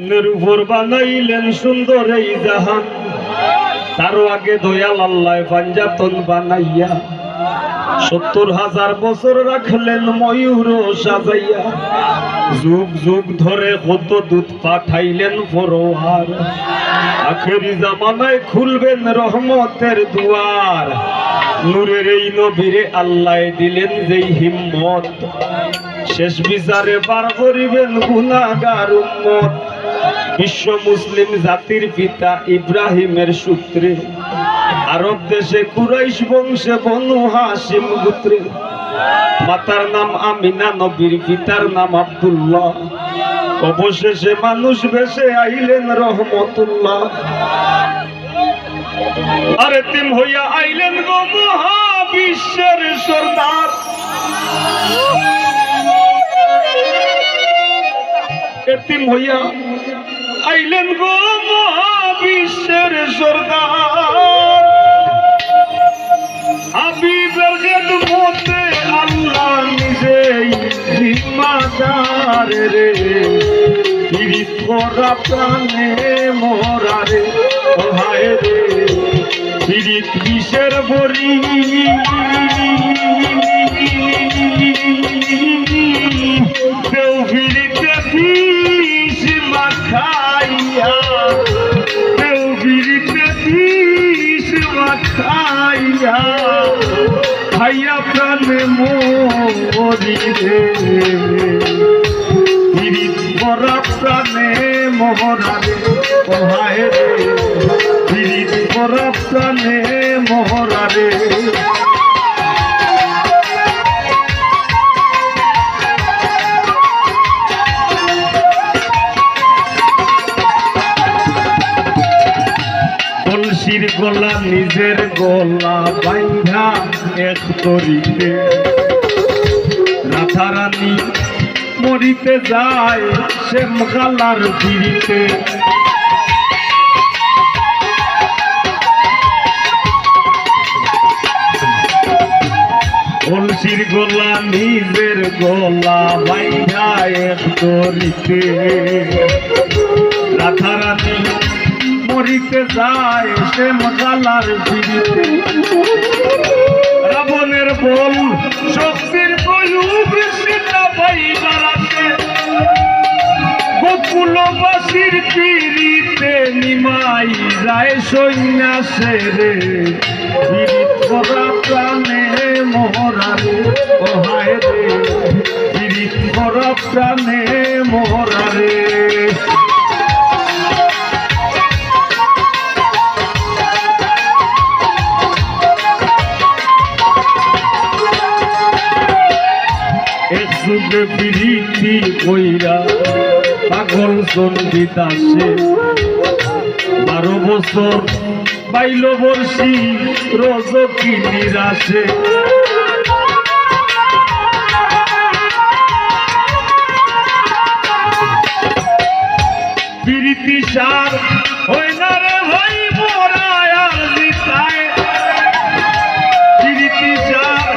জমিনের উপর বানাইলেন সুন্দর এই জাহান, তারও আগে দয়াল আল্লাহ পাঞ্জাতন বানাইয়া 70,000 বছর রাখলেন ময়ূর সাজাইয়া। যুগ যুগ ধরে কত দুধ পাঠাইলেন ফরোয়ার, আখেরি জামানায় খুলবেন রহমতের দুয়ার। নূরের এই নবীরে আল্লাহ দিলেন যেই হিম্মত, শেষ বিচারে পার করিবেন গুনাহগার উম্মত। বিশ্ব মুসলিম জাতির পিতা ইব্রাহিমের সূত্রে, আরব দেশে কুরাইশ বংশে বনু হাশিম গোত্রে। মাতার নাম আমিনা, নবীর পিতার নাম আব্দুল্লাহ। অবশেষে মানুষ বেশে আইলেন রহমতুল্লাহ। আর এতিম হইয়া আইলেন গো মহাবিশ্বের সরদার। এতিম হইয়া আইলেন গো মহাবিশ্বের সরদার। হাবিবের খেদমতে আল্লাহ নিজেই জিম্মাদার রে। পীড়িত করা প্রাণে মরা রে, ও হায় রে পীড়িত বিষের বড়ি। কেউ পীড়িতে বিষ মাখাইয়া, কেউ পীড়িতে বিষ মাখাইয়া, খাইয়া প্রাণে মরি রে। পীড়িত করা প্রাণে মরা রে, ও হায় রে পীড়িত করা প্রাণে মরা রে। কলসির গলা নিজের গলা বাইন্ধা এক তরিতে, রাধারানী মরিতে যায় শ্যামখালার পিড়িতে। কলসির গলা নিজের গলা বাইন্ধা এক তরিতে, রাধারানী মরিতে যায় শ্যামখালার পিড়িতে। রাবণের বল শক্তির প্রয়োগ সেটা পাইবার আসে, গোকুলবাসীর পিড়িতে নিমাই যায় সন্ন্যাসে রে। পীড়িত করা প্রাণে মরা রে, ও হায় রে পীড়িত করা প্রাণে মরা রে। যুগে প্রীতি কইরা পাগল চন্ডী দাসে, 12 বছর বাইল বর্ষী রজকি নিরাশে। প্রীতি সার হয় না রে ভাই মোরায় আর জিতায়। প্রীতি সার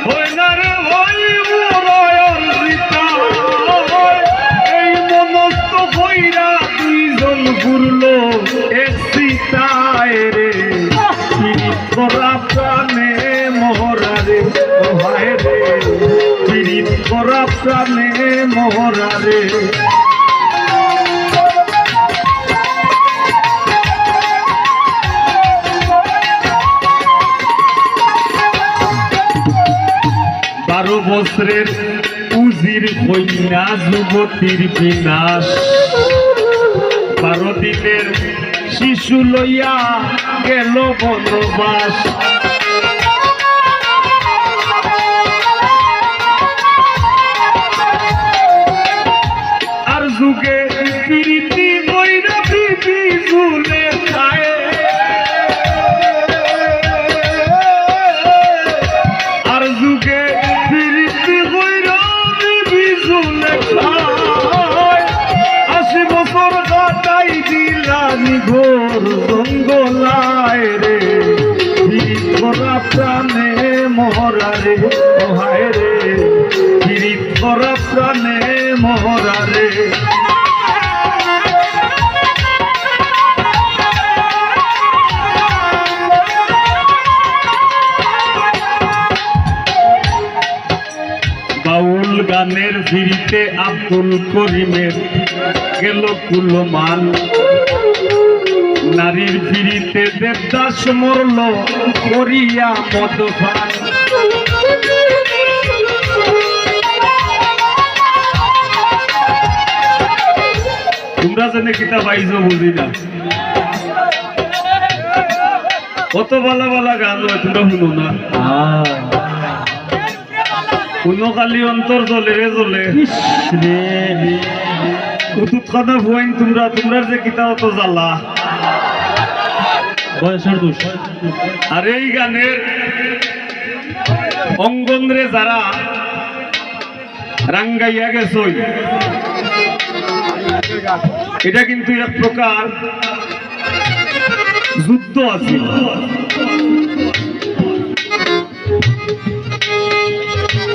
হয় না রে ভাই মোরায় আর জিতায়। এই মনস্থ হইরা দুইজন ঘুরলো এক সীতায় রে। পীড়িত করা প্রাণে মরা রে, ও হায় রে পীড়িত করা প্রাণে মরা রে। বারো বছরের উজির কন্যা যুবতীর বিনাশ, 12 দিনের শিশু লইয়া গেল বনবাস। আর যুগে প্রীতি বৈরা বিবি ঝুলে খায়। আর যুগে প্রীতি বৈরা বিবি ঝুলে খায়। 80 বছর কাটাই দিলানি ঘোর জঙ্গলায় রে। পীড়িত করা প্রাণে মরা রে, ও হায় রে পীড়িত করা প্রাণে মরা রে। ফিরিতে আব্দুল করিমের গেল কুলমান, নারীর ফিরিতে দেবদাস মরল করিয়া মদপান। তোমরা জেনে কিতা পাইছো বুঝি না, কত বালা বালা গান হয় তোমরা শুনো না, শুনো খালি অন্তর জ্বলে রে জ্বলে উতুৎখানা ভুয়াইন তোমরা, তোমরা যে কিতা অত জ্বালা বয়সের দোষ। আর এই গানের অঙ্গন রে যারা রাঙ্গাইয়া গেছই, এটা কিন্তু এক প্রকার যুদ্ধ আছে।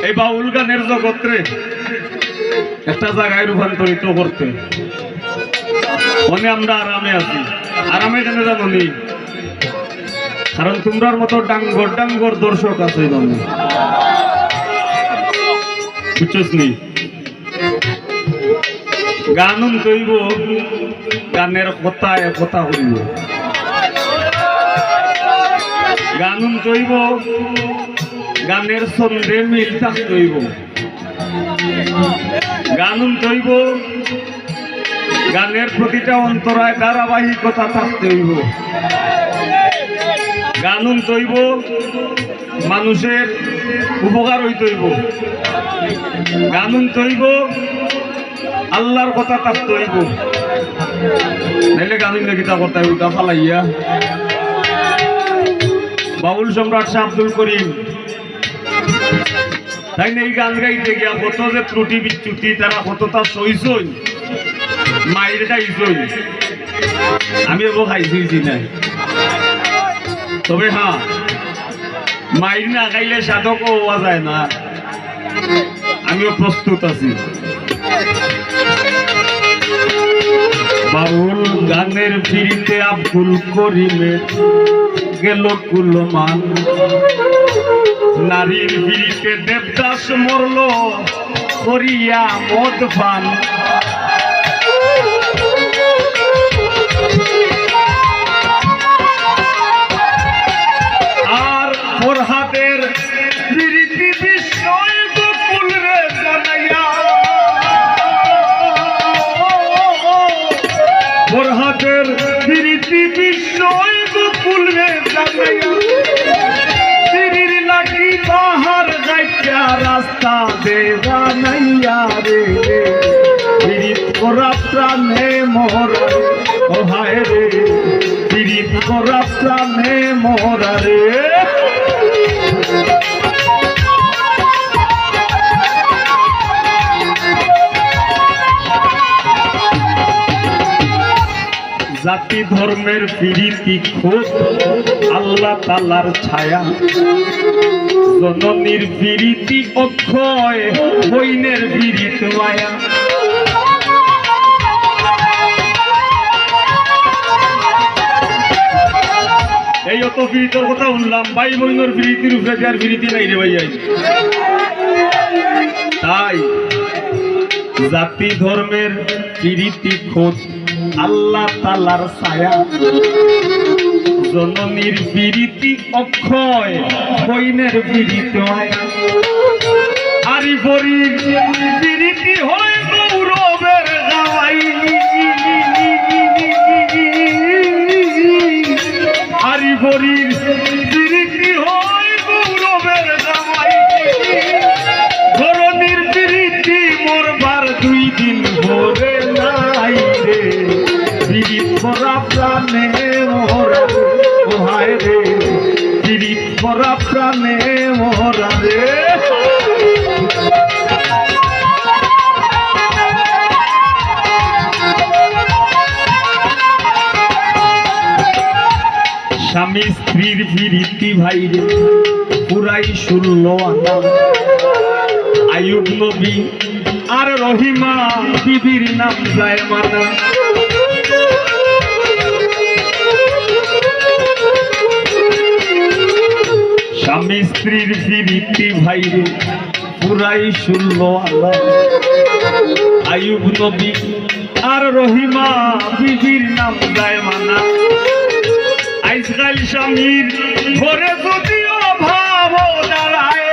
এই বাউল গানের জগৎরে একটা জায়গায় রূপান্তরিত করতে মনে আমরা আরামে আছি। আরামে কেন জানো নি? কারণ তোমরার মতো ডাঙ্গর ডাঙ্গর দর্শক আছে, বুঝছস নি? গান তৈব, গানের কথায় কথা হইব, গান তৈব, গানের ছন্দে মিল থাকতে হইব, গান তৈব, গানের প্রতিটা অন্তরায় ধারাবাহিকতা থাকতে হইব, গান তৈব, মানুষের উপকার হইতে হইব, গান তৈব, আল্লাহর কথা থাকতে হইব, নাইলে গান গীতা করতে হইব ফালাইয়া। বাউল সম্রাট শাহ আব্দুল করিম তাই না এই গান গাইতে গিয়া কত যে ত্রুটি বিচ্যুতি তারা কতটা সইছই, মায়ের খাইছই, আমি এবার খাইছি নাই। তবে হ্যাঁ, মায়ের না খাইলে সাধক হওয়া যায় না, আমিও প্রস্তুত আছি। বাউল গানের ফিরিতে আব্দুল করিমের গেল কুলমান, নারীর ফিরিতে দেবদাস মরল করিয়া মদপান। আর ফরহাদের ফিরিতি বিষয় গোকুল রে জানাইয়া, ফরহাদের ফিরিতি বিষয় গোকুল রে জানাইয়া, সিরির লাঠি বাহার গাইয়া রাস্তা দেবা নাইয়া রে, ফিরিত করা প্রাণে মোরা ও হায় রে, ফিরিত করা প্রাণে মোরা রে। জাতি ধর্মের ফিরিতি খোঁজ আল্লাহ তালার ছায়া, জননীর ফিরিতি অক্ষয় বইনের ফিরিত মায়া। এই অত ফিরিতর কথা শুনলাম, ভাই বইনের ফিরিতির উপরে আর ফিরিতি নাই রে ভাই। তাই জাতি ধর্মের ফিরিতি খোঁজ আল্লাহ তালার ছায়া, জননীর ফিরিতি অক্ষয় বইনের ফিরিত মায়া। আরি ফরির ফিরিতি হয় গৌরবের গাওয়াই, আরি ফরির ফিরিতি হয় গৌরবের গাওয়াই, ধরনীর ফিরিতি মরবার 2 দিন ভরে নাই রে, ফিরিত করা প্রাণে মোরা ও হায় রে, ফিরিত করা প্রাণে মোরা রে। স্বামী স্ত্রীর ফিরিতি ভাই রে পুরাই 16 আনা, আয়ুব নবী আর রহিমা বিবির নাম যায় মানা। স্বামী স্ত্রীর ফিরিতি ভাই রে পুরাই 16 আনা, আইয়ুব নবী আর রহিমা বিবির নাম যায় মানা আজকাল স্বামীর ঘরে যদিও ভাব দাঁড়ায়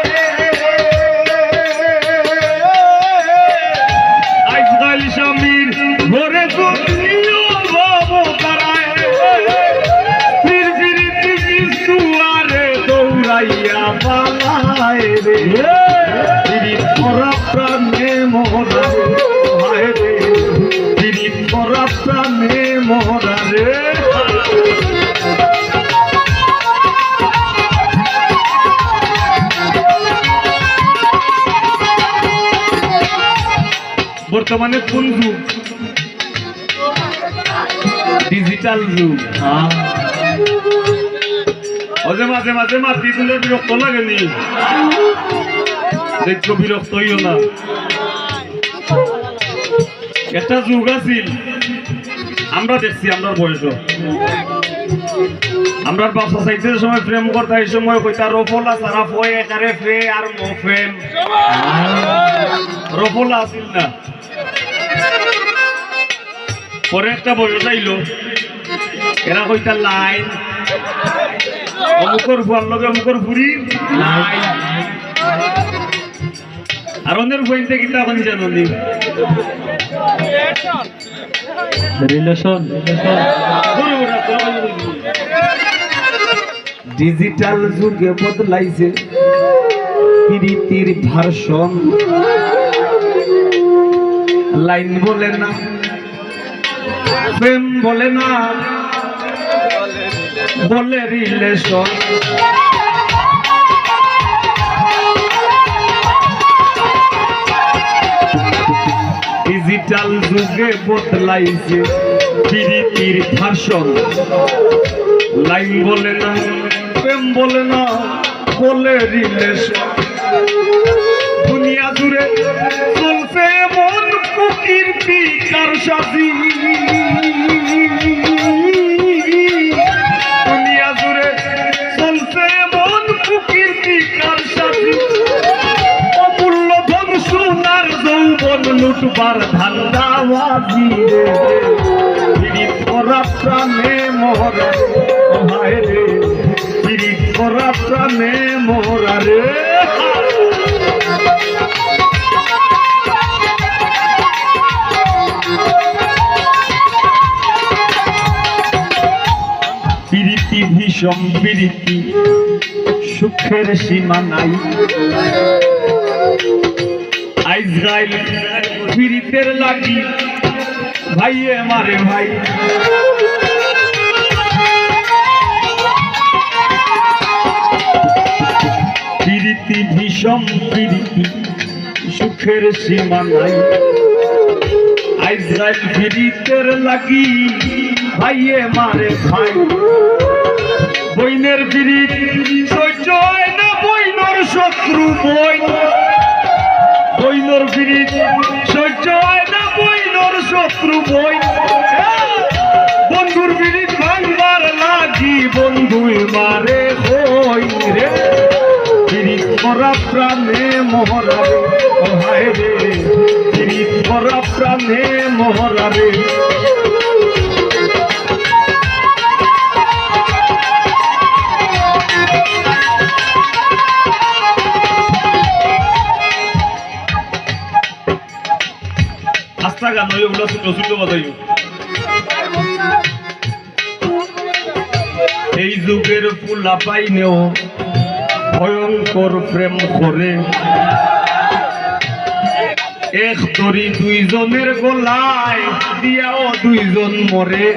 আজকাল স্বামীর ঘরে যদিও ভাব দাঁড়ায় ফির ফিরিতি কিছুয়ারে দৌড়াইয়া পালায় রে ফিরিত করা প্রাণে মোহরা হায় রে ফিরিত করা প্রাণে মোহরা রে বর্তমানে কোন যুগ ডিজিটাল যুগ মাঝে মাঝে মাঝে মাতি তুলে বিরক্ত লাগেনি দেখছো বিরক্ত হইও না একটা যুগ আছিল আমরা দেখছি আমরা বয়স আমরা বাসা চাইতে সময় প্রেম করতে এই সময় কইতা রফলা সারা ফয়ে একারে ফে আর মফেম রফলা আছিল না পরে একটা বয়স আইলো এরা কইতা লাইন অমুকর ফুয়ার লগে অমুকর ফুরি লাইন আর অন্যের বইতে কিতা এখন জানো নি রিলেশন ডিজিটাল যুগে বদলাইছে প্রীতির ভার্সন লাইন বলে না প্রেম বলে না বলে রিলেশন ডিজিটাল যুগে বদলাইছে প্রীতির ভার্সন লাইন বলে না প্রেম বলে না বলে রিলেশন দুনিয়া জুড়ে চলছে মন কুকীর্তি কারসাজি দুনিয়া জুড়ে চলছে মন কুকীর্তি কারসাজি অমূল্য ধন সোনার যৌবন লুটবার ধান্দাবাজি রে পীড়িত করা প্রাণে মোহরা হায় রে পীড়িত করা প্রাণে মোহরা রে প্রীতি ভীষণ প্রীতি সুখের সীমা নাই আইজরাইল প্রীতের লাগি ভাইয়ে মারে ভাই প্রীতি ভীষণ প্রীতি সুখের সীমা নাই আইজরাইল প্রীতের লাগি ভাইয়ে মারে ভাই বইনের প্রীত সহ্য হয় না বইনর শত্রু বই বইনর প্রীত সহ্য হয় না বইনর শত্রু বই বন্ধুর প্রীত ভাঙবার লাগি বন্ধুই মারে হই রে প্রীত করা প্রাণে মোহরা রে হায় রে প্রীত করা প্রাণে মোহরা রে আস্তা গান ওইগুলো ছোট ছোট বাজাইও এই যুগের ফুলা পাইনেও ভয়ঙ্কর প্রেম করে এক তরি দুইজনের গলায় দিয়াও দুইজন মরে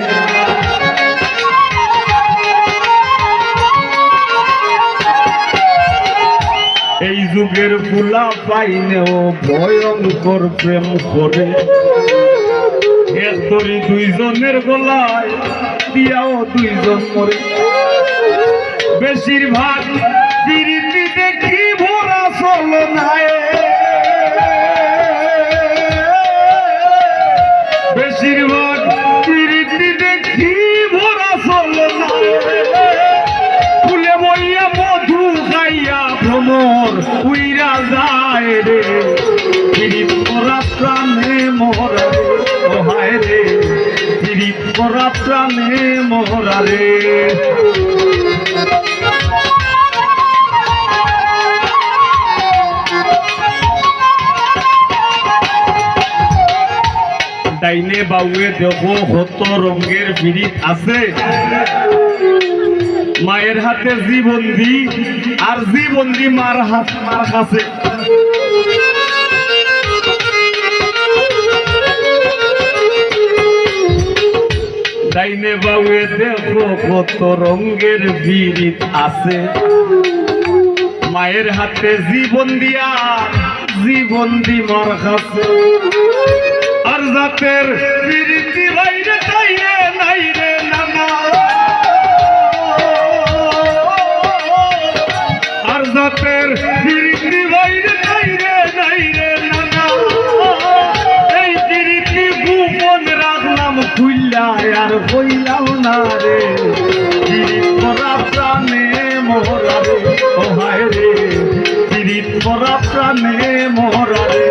এই যুগের ফুলা পাইনেও ভয়ঙ্কর প্রেম করে এক তরি দুইজনের গলায় দিয়াও দুইজন মরে বেশিরভাগ প্রীতি দেখি ভরা চলনায় বেশিরভাগ প্রীতি দেখি ভরা চলনায় ফুলে বইয়া মধু খাইয়া ভ্রমর উইরা যায় রে পীড়িত করা প্রাণে মোরা রে ও হায় রে পীড়িত করা প্রাণে মোরা রে ডাইনে বাউয়ে দেখো কত রঙের পীড়িত আছে মায়ের হাতে জীবন্দি আর জীবন্দি মার কাছে ডাইনে বাউয়ে দেখো কত রঙের পীড়িত আছে মায়ের হাতে জীবন্দি আর জীবন্দি মার কাছে আর জাতের পীড়িতি বাইরে তাইরে নাই রে নানা আর জাতের পীড়িতি বাইরে তাইরে নাই রে নানা এই পীড়িতি গোপন রাখলাম খুইলা আর কইলাম না রে পীড়িত করা প্রাণে মোরা রে ও হায় রে পীড়িত করা প্রাণে মোরা রে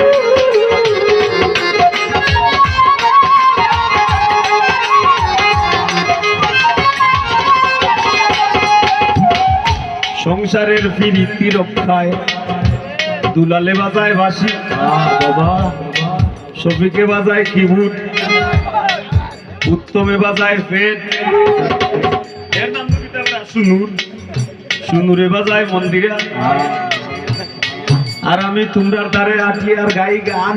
সংসারের পীড়িতি রক্ষায় দুলালে বাজায় বাঁশি বাবা শফিকে বাজায় কিবোর্ড উত্তমে বাজায় ফেট এর নাম সুনুর সুনুরে বাজায় মন্দিরা আর আমি তোমরার দ্বারে আছি আর গাই গান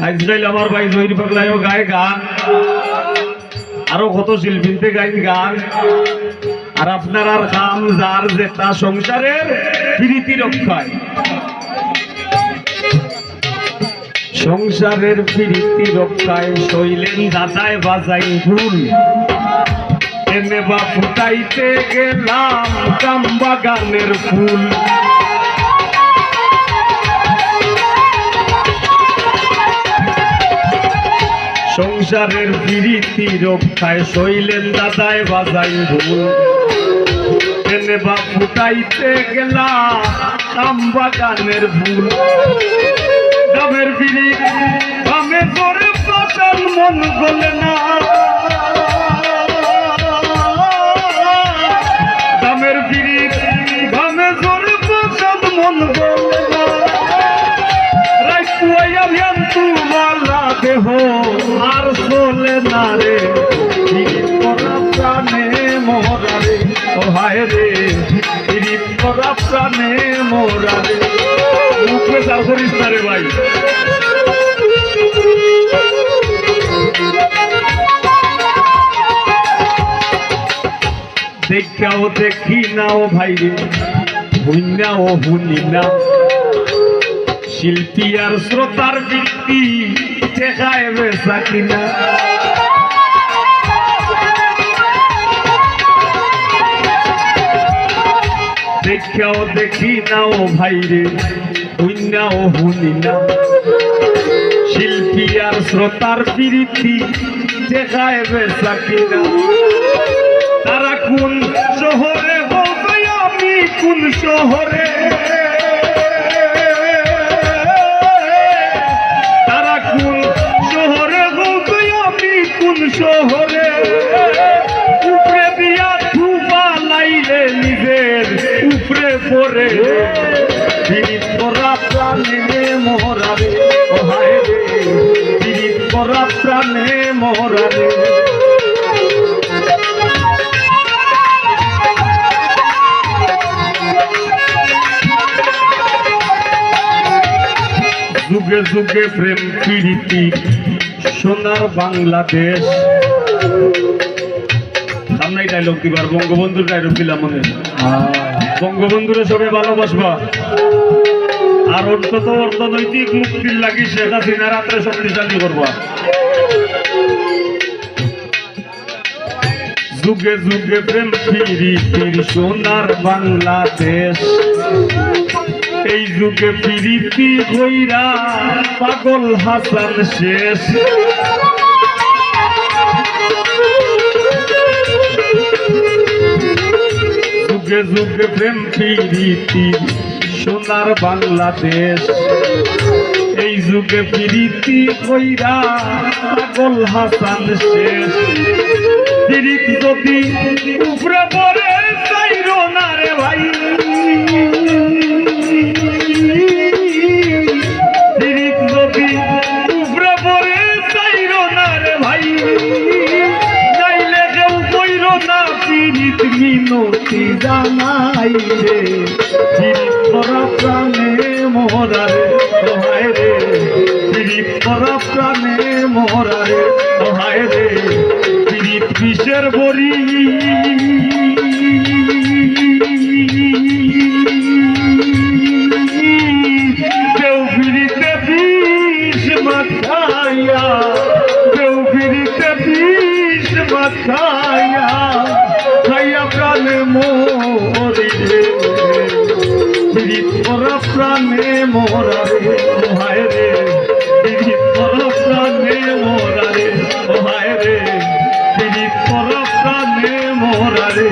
আজকাল আমার ভাই জহির পাগলায়ও গায় গান আরো কত শিল্পীতে গাইন গান আর আপনার আর কাম যার যেটা সংসারের প্রীতি রক্ষায় সংসারের প্রীতি রক্ষায় শৈলেন দাদায় বাজাই ভুল এনে বা ফুটাইতে গেলাম কাম বাগানের ফুল সংসারের প্রীতি রক্ষায় শৈলেন দাদায় বাজাই ভুল এনে বা ফুটাইতে গেলাম কাম বাগানের ফুল দামের পীড়িত দামে করে ফসল মন গলে না দামের পীড়িত দামে করে ফসল মন গলে না রাইকুয়া ভিয়ান তুমালা দেহ আর চলে না রে পীড়িত করা প্রাণে মোরা রে ও হায় রে পীড়িত করা প্রাণে মোরা রে মুখে চাল করিস না রে ভাই দেখাও দেখি না ও ভাই রে হুইনা ও হুনি না শিল্পী আর শ্রোতার বৃত্তি দেখায় বেসা কিনা দেখাও দেখি না ও ভাই রে হুইনা ও হুনি না শিল্পী আর শ্রোতার প্রীতি দেখায় বেসা কিনা তারা কোন শহরে হবে আমি কোন শহরে তারা কোন শহরে হবে আমি কোন শহরে উপরে দিয়া ধুবা লাইলে নিজের উপরে পড়ে পীড়িত করা প্রাণে মোরা রে ও হায় রে পীড়িত করা প্রাণে মোরা রে যুগে যুগে প্রেম প্রীতি সোনার বাংলাদেশ সামনে ডায়লগ দিবার বঙ্গবন্ধুর ডায়লগ দিলাম মনে বঙ্গবন্ধুরে সবাই ভালোবাসবা আর অন্তত অর্থনৈতিক মুক্তির লাগি শেখ হাসিনা রাত্রে শক্তিশালী করবা যুগে যুগে প্রেম প্রীতির সোনার বাংলাদেশ এই যুগে প্রীতি হইরা পাগল হাসান শেষ যুগে যুগে প্রেম প্রীতি সোনার বাংলাদেশ এই যুগে প্রীতি কইরা পাগল হাসান শেষ প্রীতি যদি উপরে পড়ে চাইরো না রে ভাই প্রীতি যদি উপরে পড়ে চাইরো না রে ভাই নাইলে কেউ কইরো না প্রীতি মিনতি জানাই রে প্রীতি করা প্রাণে মোরা রে হায় রে প্রীত করা প্রাণে মোরা রে হায় রে প্রীত বিষের বড়ি কেউ ফিরিতে বিষ মাথাইয়া কেউ ফিরিতে বিষ মাথাইয়া খাইয়া প্রাণে মোরি রে প্রীত করা প্রাণে মোরা রে হায় রে প্রীত করা প্রাণে মোরা রে হায় রে প্রীত করা প্রাণে মোরা রে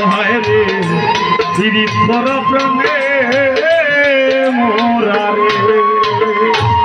হায় রে প্রীত করা প্রাণে মোরা রে